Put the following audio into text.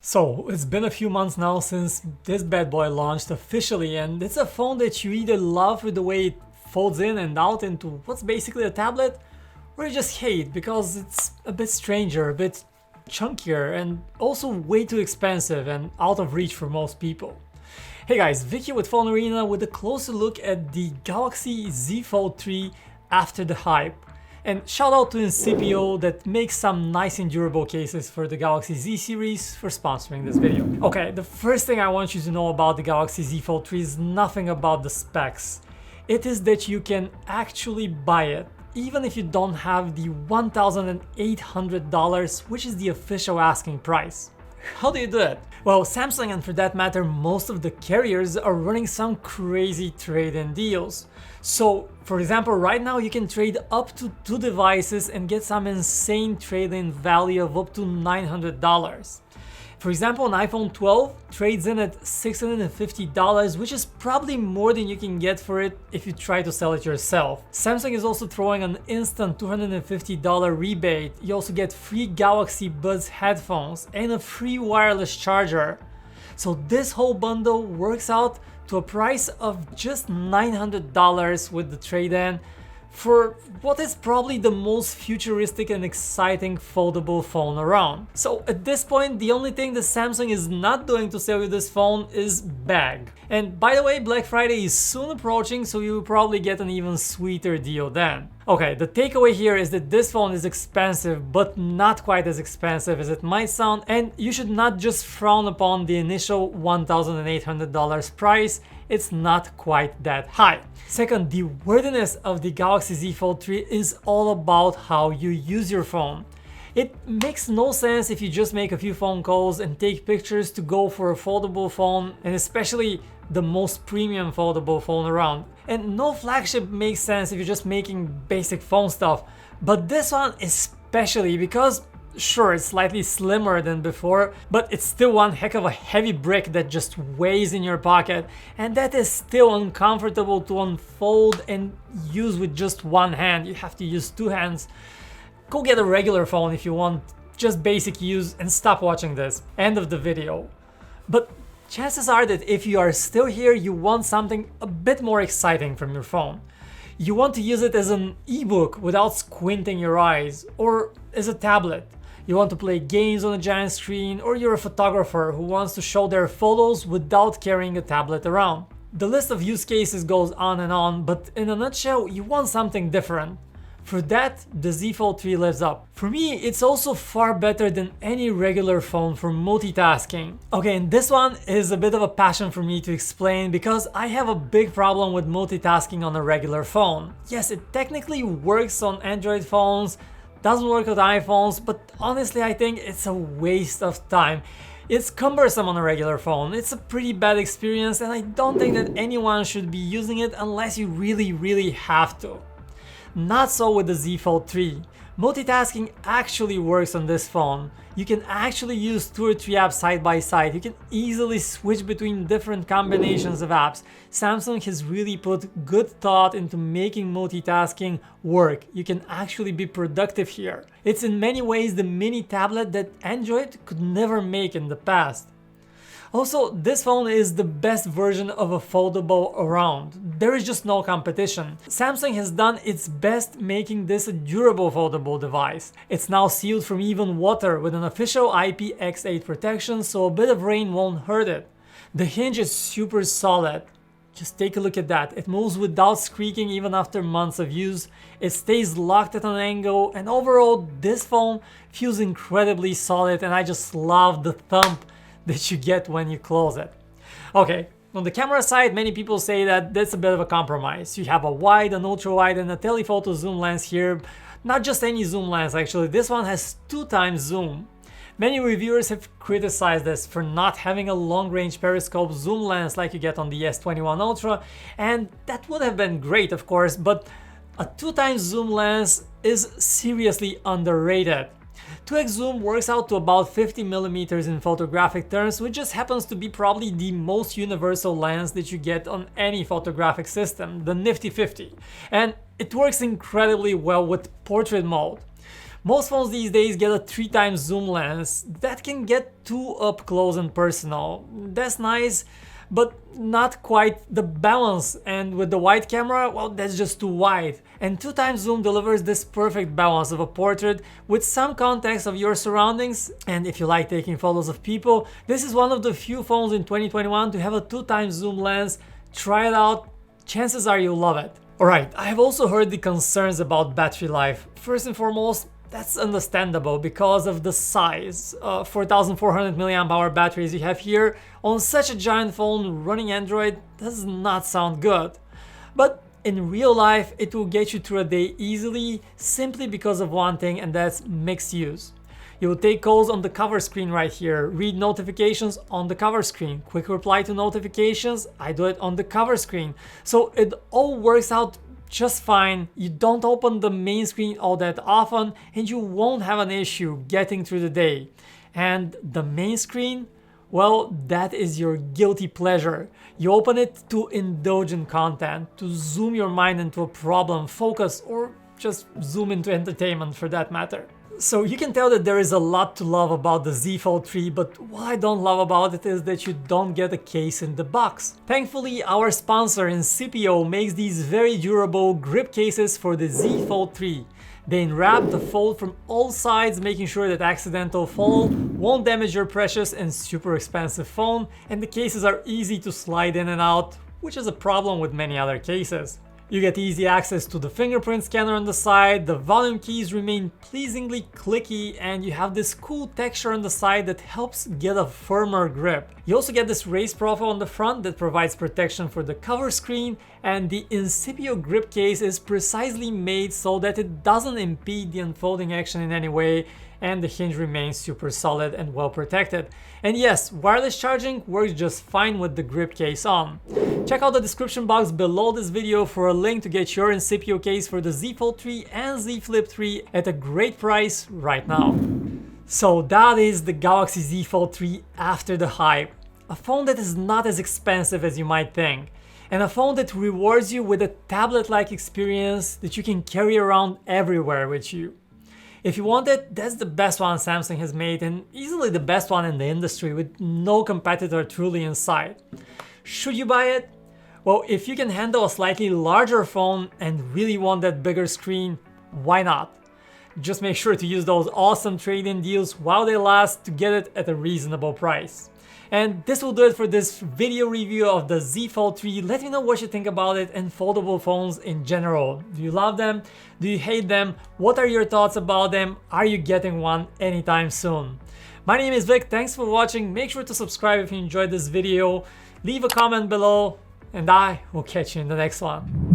So, it's been a few months now since this bad boy launched officially, and it's a phone that you either love with the way it folds in and out into what's basically a tablet, or you just hate because it's a bit stranger, a bit chunkier, and also way too expensive and out of reach for most people. Hey guys, Vic here with PhoneArena with a closer look at the Galaxy Z Fold 3 after the hype. And shout out to Incipio that makes some nice and durable cases for the Galaxy Z series for sponsoring this video. Okay, the first thing I want you to know about the Galaxy Z Fold 3 is nothing about the specs. It is that you can actually buy it, even if you don't have the $1,800, which is the official asking price. How do you do it? Well, Samsung, and for that matter most of the carriers, are running some crazy trade-in deals. So, for example, right now you can trade up to 2 devices and get some insane trade-in value of up to $900. For example, an iPhone 12 trades in at $650, which is probably more than you can get for it if you try to sell it yourself. Samsung is also throwing an instant $250 rebate. You also get free Galaxy Buds headphones and a free wireless charger. So this whole bundle works out to a price of just $900 with the trade-in, for what is probably the most futuristic and exciting foldable phone around. So at this point, the only thing that Samsung is not doing to sell you this phone is bag. And by the way, Black Friday is soon approaching, so you will probably get an even sweeter deal then. Okay, the takeaway here is that this phone is expensive, but not quite as expensive as it might sound, and you should not just frown upon the initial $1,800 price. It's not quite that high. Second, the worthiness of the Galaxy Z Fold 3 is all about how you use your phone. It makes no sense if you just make a few phone calls and take pictures to go for a foldable phone, and especially the most premium foldable phone around. And no flagship makes sense if you're just making basic phone stuff. But this one especially, because sure, it's slightly slimmer than before, but it's still one heck of a heavy brick that just weighs in your pocket, and that is still uncomfortable to unfold and use with just one hand. You have to use two hands. Go get a regular phone if you want just basic use and stop watching this. End of the video. But chances are that if you are still here, you want something a bit more exciting from your phone. You want to use it as an ebook without squinting your eyes, or as a tablet. You want to play games on a giant screen, or you're a photographer who wants to show their photos without carrying a tablet around. The list of use cases goes on and on, but in a nutshell, you want something different. For that, the Z Fold 3 lives up. For me, it's also far better than any regular phone for multitasking. Okay, and this one is a bit of a passion for me to explain because I have a big problem with multitasking on a regular phone. Yes, it technically works on Android phones, doesn't work with iPhones, but honestly I think it's a waste of time. It's cumbersome on a regular phone, it's a pretty bad experience, and I don't think that anyone should be using it unless you really have to. Not so with the Z Fold 3. Multitasking actually works on this phone. You can actually use 2 or 3 apps side by side. You can easily switch between different combinations of apps. Samsung has really put good thought into making multitasking work. You can actually be productive here. It's in many ways the mini tablet that Android could never make in the past. Also, this phone is the best version of a foldable around. There is just no competition. Samsung has done its best making this a durable foldable device. It's now sealed from even water with an official IPX8 protection, so a bit of rain won't hurt it. The hinge is super solid. Just take a look at that. It moves without squeaking even after months of use. It stays locked at an angle, and overall this phone feels incredibly solid, and I just love the thump that you get when you close it. Okay, on the camera side, many people say that that's a bit of a compromise. You have a wide, an ultra wide, and a telephoto zoom lens here. Not just any zoom lens actually, this one has 2 times zoom. Many reviewers have criticized this for not having a long-range periscope zoom lens like you get on the S21 Ultra, and that would have been great of course, but a 2 times zoom lens is seriously underrated. 2x zoom works out to about 50mm in photographic terms, which just happens to be probably the most universal lens that you get on any photographic system, the nifty 50. And it works incredibly well with portrait mode. Most phones these days get a 3 times zoom lens that can get too up close and personal. That's nice, but not quite the balance, and with the wide camera, well, that's just too wide. And 2 times zoom delivers this perfect balance of a portrait with some context of your surroundings. And if you like taking photos of people, this is one of the few phones in 2021 to have a 2 times zoom lens. Try it out, chances are you'll love it. Alright, I have also heard the concerns about battery life. First and foremost, that's understandable because of the size. 4400 mAh batteries you have here on such a giant phone running Android does not sound good. But in real life, it will get you through a day easily simply because of one thing, and that's mixed use. You will take calls on the cover screen right here, read notifications on the cover screen, quick reply to notifications, I do it on the cover screen. So it all works out just fine. You don't open the main screen all that often and you won't have an issue getting through the day. And the main screen, well, that is your guilty pleasure. You open it to indulge in content, to zoom your mind into a problem, focus, or just zoom into entertainment for that matter. So you can tell that there is a lot to love about the Z Fold 3, but what I don't love about it is that you don't get a case in the box. Thankfully, our sponsor Incipio makes these very durable grip cases for the Z Fold 3. They unwrap the fold from all sides, making sure that accidental fall won't damage your precious and super expensive phone, and the cases are easy to slide in and out, which is a problem with many other cases. You get easy access to the fingerprint scanner on the side, the volume keys remain pleasingly clicky, and you have this cool texture on the side that helps get a firmer grip. You also get this raised profile on the front that provides protection for the cover screen, and the Incipio grip case is precisely made so that it doesn't impede the unfolding action in any way, and the hinge remains super solid and well protected. And yes, wireless charging works just fine with the grip case on. Check out the description box below this video for a link to get your Incipio case for the Z Fold 3 and Z Flip 3 at a great price right now. So that is the Galaxy Z Fold 3 after the hype. A phone that is not as expensive as you might think, and a phone that rewards you with a tablet-like experience that you can carry around everywhere with you. If you want it, that's the best one Samsung has made, and easily the best one in the industry with no competitor truly in sight. Should you buy it? Well, if you can handle a slightly larger phone and really want that bigger screen, why not? Just make sure to use those awesome trade-in deals while they last to get it at a reasonable price. And this will do it for this video review of the Z Fold 3. Let me know what you think about it and foldable phones in general. Do you love them? Do you hate them? What are your thoughts about them? Are you getting one anytime soon? My name is Vic, thanks for watching. Make sure to subscribe if you enjoyed this video. Leave a comment below and I will catch you in the next one.